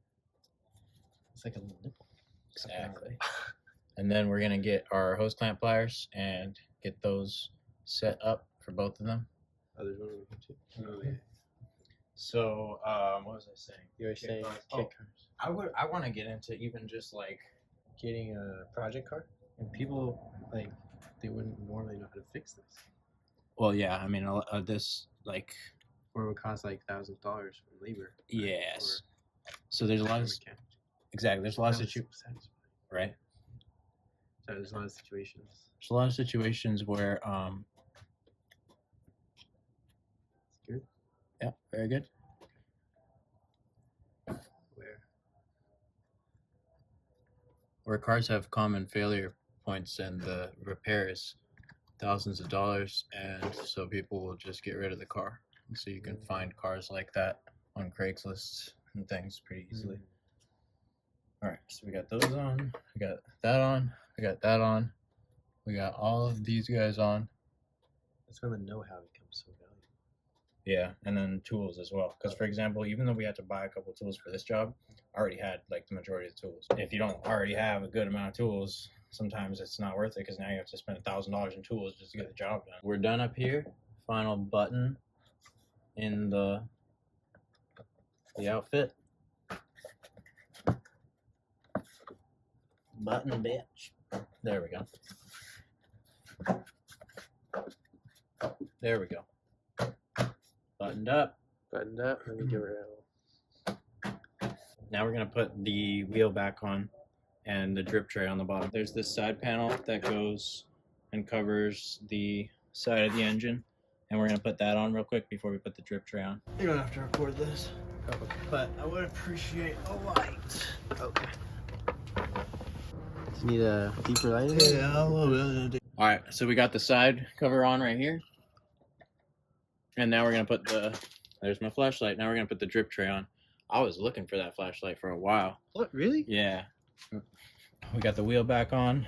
It's like a little nipple. Exactly. And then we're going to get our hose clamp pliers and get those set up for both of them. Oh, there's one over here too. Oh, yeah. So, what was I saying? You were saying Oh, kit cars. I want to get into even just like Getting a project car, and people like they wouldn't normally know how to fix this, well, yeah, I mean, this like or it would cost like $1,000 for labor. yes. So there's a lot of mechanics. exactly. There's a lot of situations, situations, right? So there's a lot of situations. There's a lot of situations where Good. yeah, very good. Where cars have common failure points and the repair is thousands of dollars, and so people will just get rid of the car. And so you can find cars like that on Craigslist and things pretty easily. All right, so we got those on, we got that on, we got that on, we got all of these guys on. That's when the know-how becomes so valuable. Yeah, and then tools as well. Because for example, even though we had to buy a couple tools for this job, I already had like the majority of the tools. If you don't already have a good amount of tools, sometimes it's not worth it because now you have to spend $1,000 in tools just to get the job done. We're done up here. Final button in the outfit. Button, bitch. There we go. There we go. Buttoned up. Buttoned up. Let me give her a. Now we're going to put the wheel back on and the drip tray on the bottom. There's this side panel that goes and covers the side of the engine, and we're going to put that on real quick before we put the drip tray on. You don't have to record this, but I would appreciate a light. Okay. Do you need a deeper light in here? Yeah, a little bit. All right, so we got the side cover on right here, and now we're going to put there's my flashlight. Now we're going to put the drip tray on. I was looking for that flashlight for a while. What, really? Yeah. We got the wheel back on.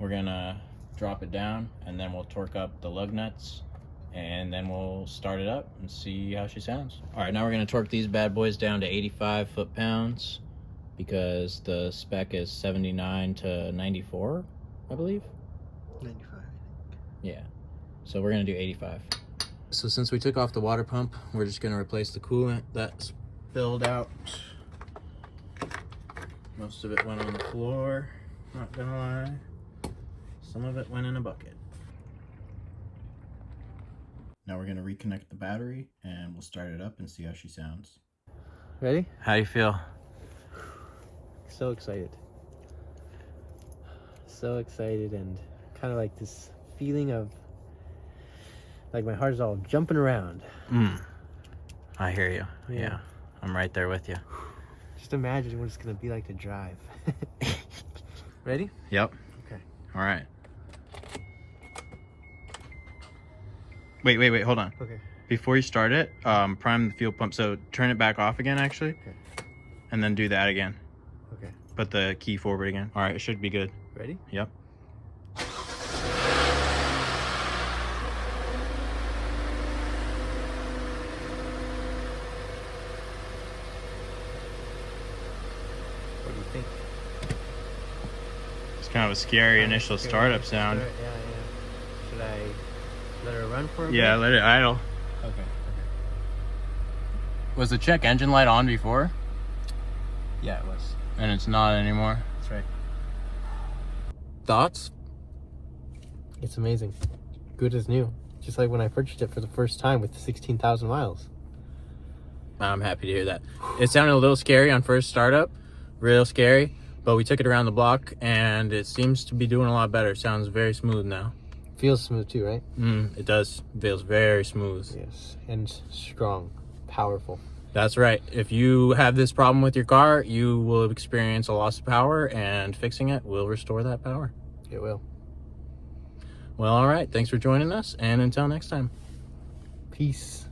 We're gonna drop it down and then we'll torque up the lug nuts and then we'll start it up and see how she sounds. All right, now we're gonna torque these bad boys down to 85 foot-pounds because the spec is 79 to 94, I believe. 95, I think. Yeah, so we're gonna do 85. So since we took off the water pump, we're just gonna replace the coolant that's spilled out. Most of it went on the floor, not gonna lie. Some of it went in a bucket. Now we're gonna reconnect the battery and we'll start it up and see how she sounds. Ready? How do you feel? So excited. So excited, and kind of like this feeling of like my heart is all jumping around. I hear you. Yeah, I'm right there with you. Just imagine what it's gonna be like to drive. Ready? Yep. Okay. All right. Wait, hold on. Okay. Before you start it, prime the fuel pump. So turn it back off again, actually. Okay. And then do that again. Okay. put the key forward again. All right, it should be good. Ready? Yep. What do you think? It's kind of a scary initial startup sound. Yeah. Should I let her run for a bit? Yeah, let it idle. Okay. Was the check engine light on before? Yeah, it was. And it's not anymore. That's right. Thoughts? It's amazing. Good as new. Just like when I purchased it for the first time with 16,000 miles. I'm happy to hear that. It sounded a little scary on first startup, real scary, but we took it around the block and it seems to be doing a lot better. Sounds very smooth now. Feels smooth too, right? It does. Feels very smooth. Yes. And strong. Powerful. That's right. If you have this problem with your car, you will experience a loss of power, and fixing it will restore that power. It will. Well, all right. Thanks for joining us, and until next time. Peace.